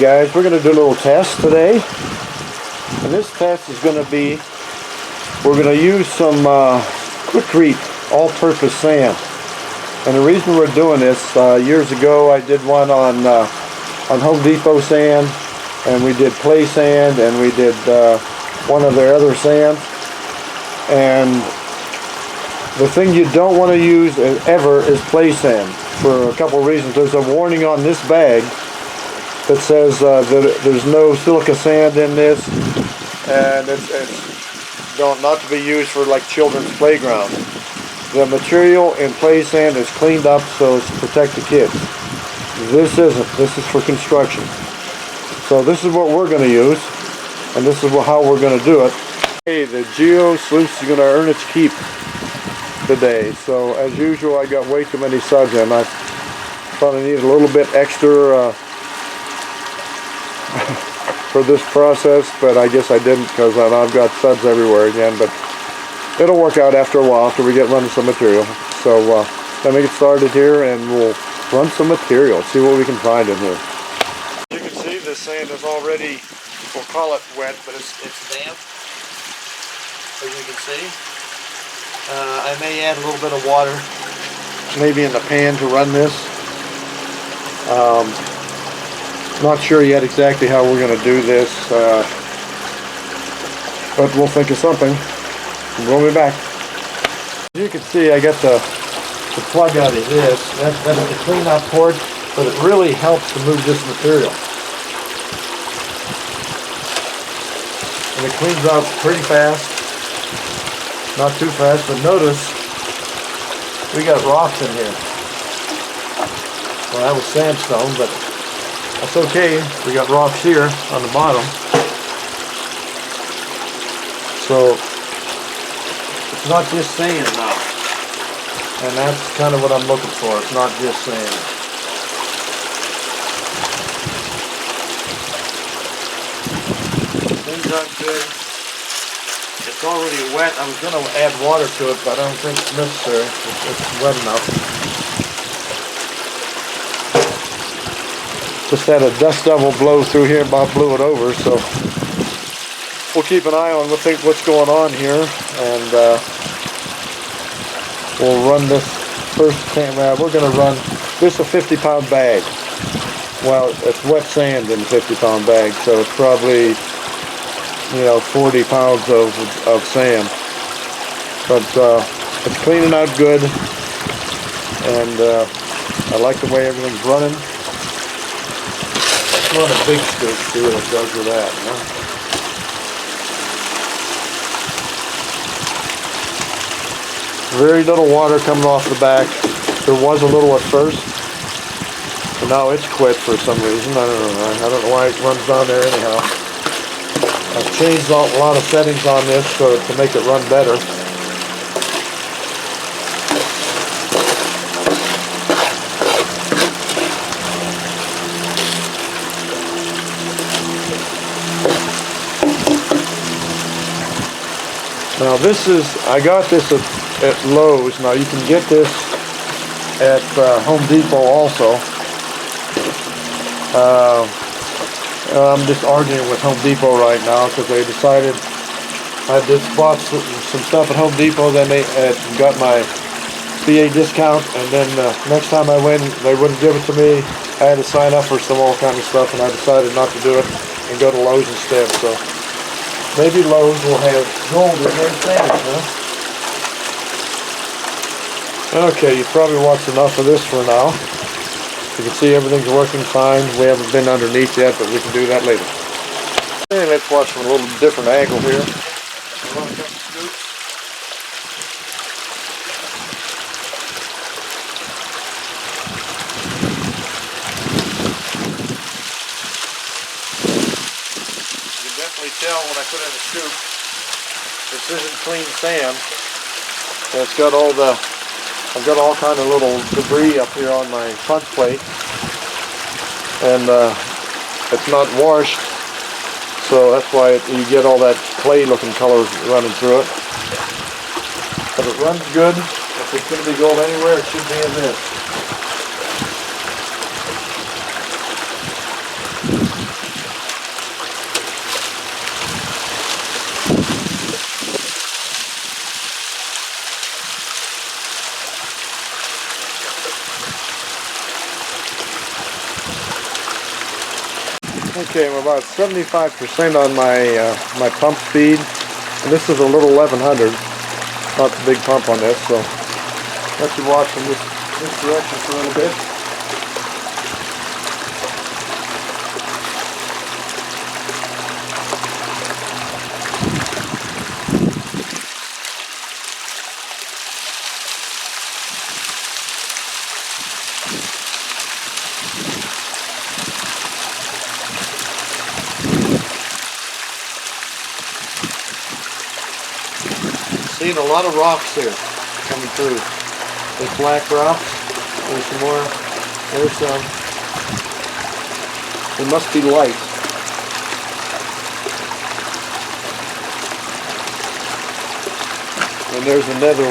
guys, we're going to do a little test today, and this test is going to be, we're going to use some Quickrete All Purpose Sand. And the reason we're doing this, years ago I did one on Home Depot sand, and we did play sand, and we did one of their other sands. And the thing you don't want to use ever is play sand for a couple of reasons. There's a warning on this bag that says that there's no silica sand in this, and it's not to be used for like children's playground. The material in play sand is cleaned up so as to protect the kids. This isn't. This is for construction. So this is what we're going to use, and this is how we're going to do it. Hey, the Geo Sluice is going to earn its keep today. So as usual, I got way too many suds in. I thought I needed a little bit extra for this process, but I guess I didn't, because I've got suds everywhere again. But it'll work out after a while, after we get running some material. So let me get started here, and we'll run some material, see what we can find in here. You can see this sand is already, we'll call it wet, but it's damp, as you can see. I may add a little bit of water, maybe in the pan, to run this. Not sure yet exactly how we're going to do this, but we'll think of something. We'll be back. As you can see, I got the plug out of this. That's the clean-out cord, but it really helps to move this material. And it cleans out pretty fast. Not too fast, but notice we got rocks in here. Well, that was sandstone, but that's okay. We got rocks here on the bottom. So it's not just sand now. And that's kind of what I'm looking for. It's not just sand. Things aren't good. It's already wet. I was going to add water to it, but I don't think it's necessary. It's wet enough. Just had a dust devil blow through here, Bob blew it over, so we'll keep an eye on what's going on here, and we'll run this first camera. We're going to run this a 50-pound bag. Well, it's wet sand in a 50-pound bag, so it's probably 40 pounds of sand. But it's cleaning out good, and I like the way everything's running. Run a big scoop, see what it does with that. Very little water coming off the back. There was a little at first, but now it's quit for some reason. I don't know why it runs down there anyhow. I've changed a lot of settings on this to make it run better. Now I got this at Lowe's. Now you can get this at Home Depot also. I'm just arguing with Home Depot right now because they decided I just bought some stuff at Home Depot. Then they got my BA discount, and then next time I went, they wouldn't give it to me. I had to sign up for all kind of stuff, and I decided not to do it and go to Lowe's instead. So maybe Lowe's will have gold in their sand, huh? Okay, you've probably watched enough of this for now. You can see everything's working fine. We haven't been underneath yet, but we can do that later. And let's watch from a little different angle here. You can definitely tell when I put in the scoop, this isn't clean sand. And it's got I've got all kind of little debris up here on my punch plate, and it's not washed, so that's why you get all that clay looking color running through it. But it runs good. If it's going to be gold anywhere, it should be in this. Okay, we're about 75% on my my pump speed, and this is a little 1100. Not the big pump on this, so let you watch from this direction for a little bit. Seeing a lot of rocks here coming through. There's black rocks. There's some more. There's some. It must be light. And there's another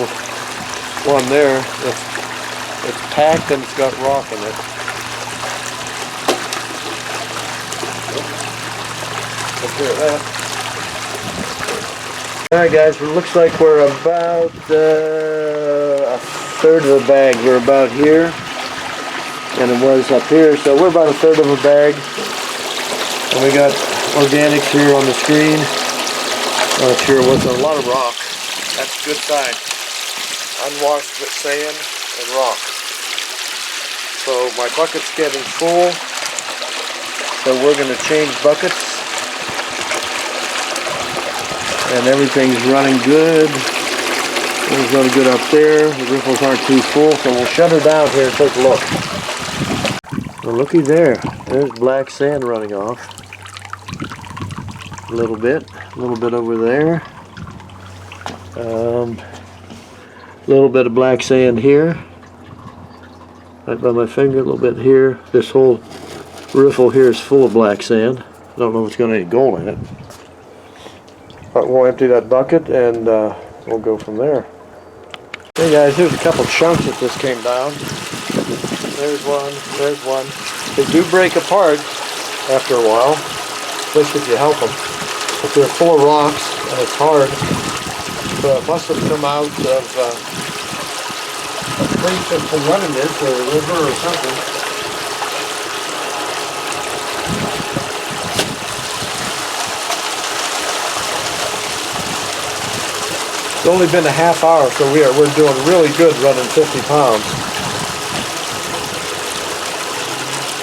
one there. It's packed and it's got rock in it. Let's hear that. Alright guys, it looks like we're about a third of a bag. We're about here, and it was up here, so we're about a third of a bag. And we got organics here on the screen. Not sure what's a lot of rock. That's a good sign. Unwashed with sand and rock. So my bucket's getting full, so we're going to change buckets. And everything's running good. Everything's running good up there. The riffles aren't too full, so we'll shut her down here and take a look. Well, looky there. There's black sand running off. A little bit over there. A little bit of black sand here. Right by my finger, a little bit here. This whole riffle here is full of black sand. I don't know if it's got any gold in it. But we'll empty that bucket and we'll go from there. Hey guys, here's a couple chunks that just came down. There's one, there's one. They do break apart after a while, especially if you help them. But they're full of rocks and it's hard. So it must have come out of a creek that's been running this, or a river or something. It's only been a half hour, so we're doing really good running 50 pounds.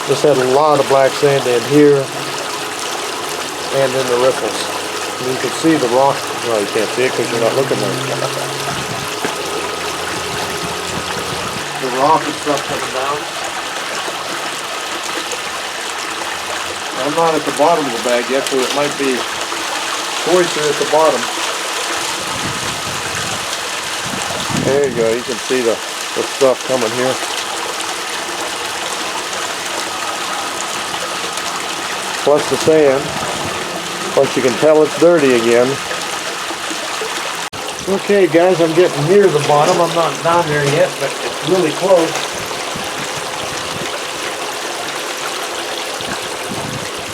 Just had a lot of black sand in here and in the riffles. And you can see the rock. Well, you can't see it because you're not looking there. The rock and stuff coming down. I'm not at the bottom of the bag yet, so it might be moisture at the bottom. There you go, you can see the stuff coming here. Plus the sand. Plus you can tell it's dirty again. Okay guys, I'm getting near the bottom. I'm not down there yet, but it's really close.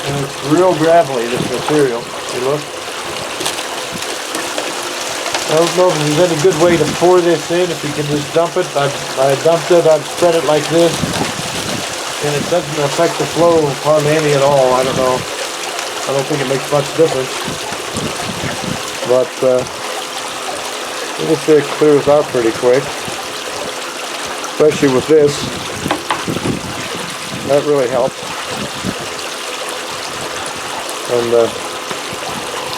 And it's real gravelly, this material. You look. I don't know if there's any good way to pour this in, if you can just dump it. I dumped it, I've spread it like this, and it doesn't affect the flow hardly any at all. I don't know. I don't think it makes much difference. But we'll see, it clears out pretty quick. Especially with this. That really helps. And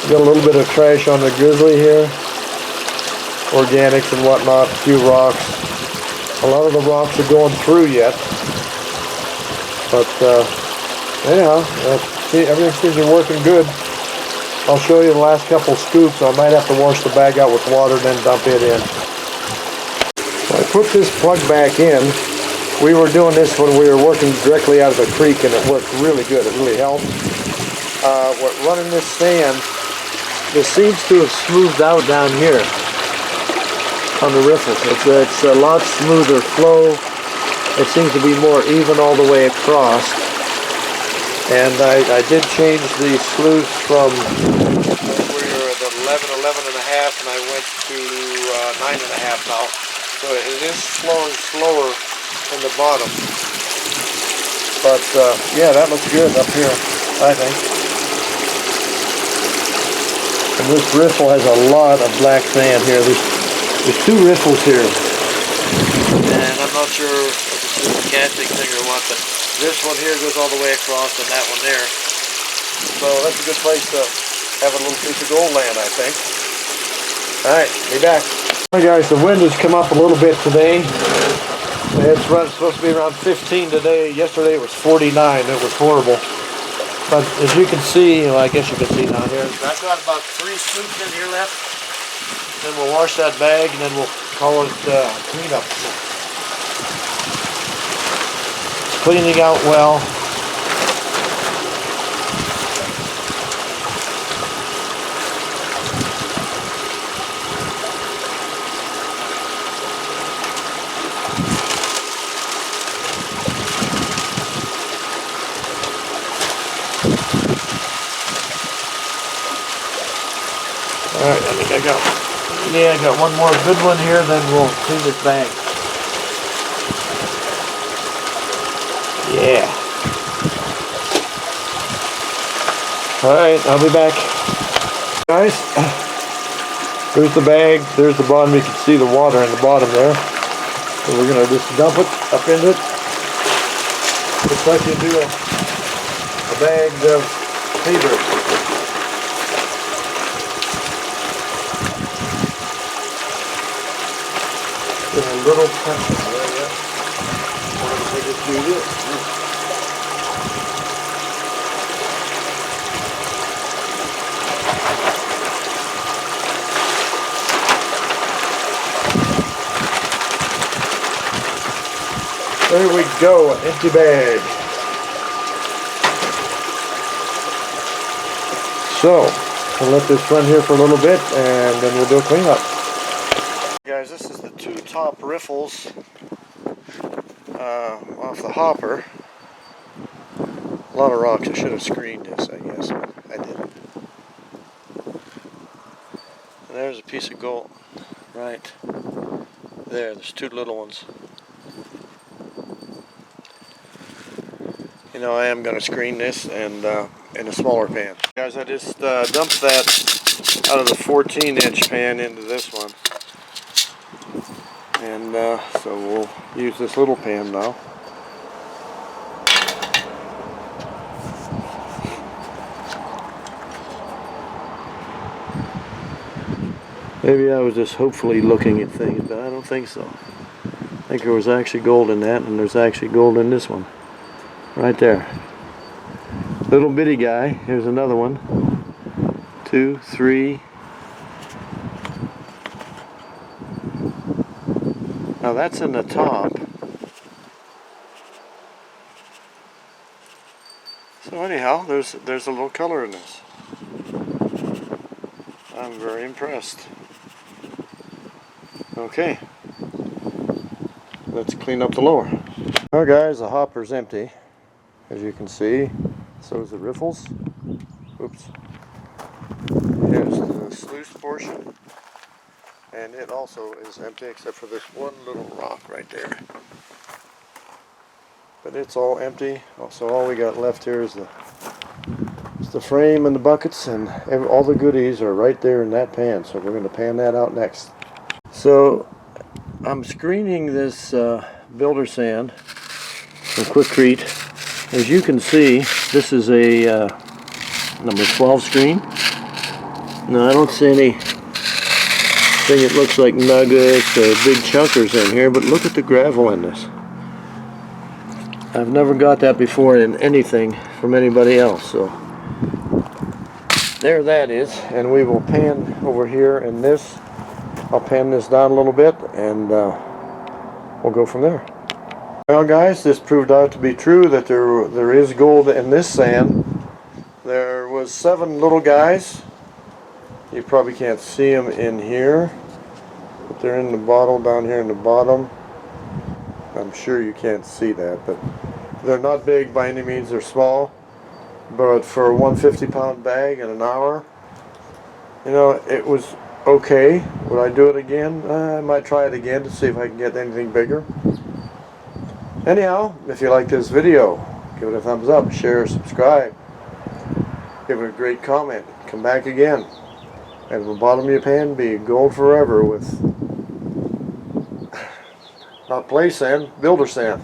got a little bit of trash on the Grizzly here. Organics and whatnot, a few rocks. A lot of the rocks are going through yet. But anyhow, see, everything seems to be working good. I'll show you the last couple scoops. I might have to wash the bag out with water and then dump it in. So I put this plug back in. We were doing this when we were working directly out of the creek, and it worked really good. It really helped. Running this sand, this seems to have smoothed out down here on the riffles. It's a lot smoother flow. It seems to be more even all the way across. And I did change the sluice from we were at 11 and a half, and I went to 9 and a half now. So it is flowing slower in the bottom. But yeah, that looks good up here. I think. And this riffle has a lot of black sand here. There's two riffles here. And I'm not sure if it's a casting thing or what, but this one here goes all the way across and that one there. So that's a good place to have a little piece of gold land, I think. Alright, be back. Alright guys, the wind has come up a little bit today. It's supposed to be around 15 today. Yesterday it was 49. It was horrible. But as you can see, well, I guess you can see down here, I've got about 3 scoops in here left. Then we'll wash that bag and then we'll call it cleanup. It's cleaning out well. Alright, I think I got one more good one here, then we'll clean this bag. Yeah. Alright, I'll be back. Guys, there's the bag, there's the bottom, you can see the water in the bottom there. So we're going to just dump it up into it. Just like you do a bag of paper. Just a little pressure there, yeah. Why don't I just do this? There we go, an empty bag. So, we'll let this run here for a little bit and then we'll do a cleanup. Guys, this is the 2 top riffles off the hopper. A lot of rocks. I should have screened this, I guess, but I didn't. And there's a piece of gold right there. There's 2 little ones. You know, I am going to screen this and in a smaller pan. Guys, I just dumped that out of the 14-inch pan into this one. And so we'll use this little pan now. Maybe I was just hopefully looking at things, but I don't think so. I think there was actually gold in that, and there's actually gold in this one. Right there. Little bitty guy. Here's another one. 2, 3. Now that's in the top. So anyhow, there's a little color in this. I'm very impressed. Okay. Let's clean up the lower. Well guys, the hopper's empty. As you can see, so is the riffles. Oops. Here's the sluice portion. And it also is empty except for this one little rock right there. But it's all empty. So all we got left here is the frame and the buckets, and all the goodies are right there in that pan. So we're going to pan that out next. So I'm screening this builder sand from Quickrete. As you can see, this is a number 12 screen. Now I don't see anything that looks like nuggets or big chunkers in here, but look at the gravel in this. I've never got that before in anything from anybody else. So there that is, and we will pan over here in this. I'll pan this down a little bit and we'll go from there. Well guys, this proved out to be true that there is gold in this sand. There was 7 little guys. You probably can't see them in here, but they're in the bottle down here in the bottom. I'm sure you can't see that, but they're not big by any means. They're small, but for a 150-pound bag in an hour, you know, it was okay. Would I do it again? I might try it again to see if I can get anything bigger. Anyhow, if you like this video, give it a thumbs up, share, subscribe. Give it a great comment. Come back again. And the bottom of your pan be gold forever with not play sand, builder sand.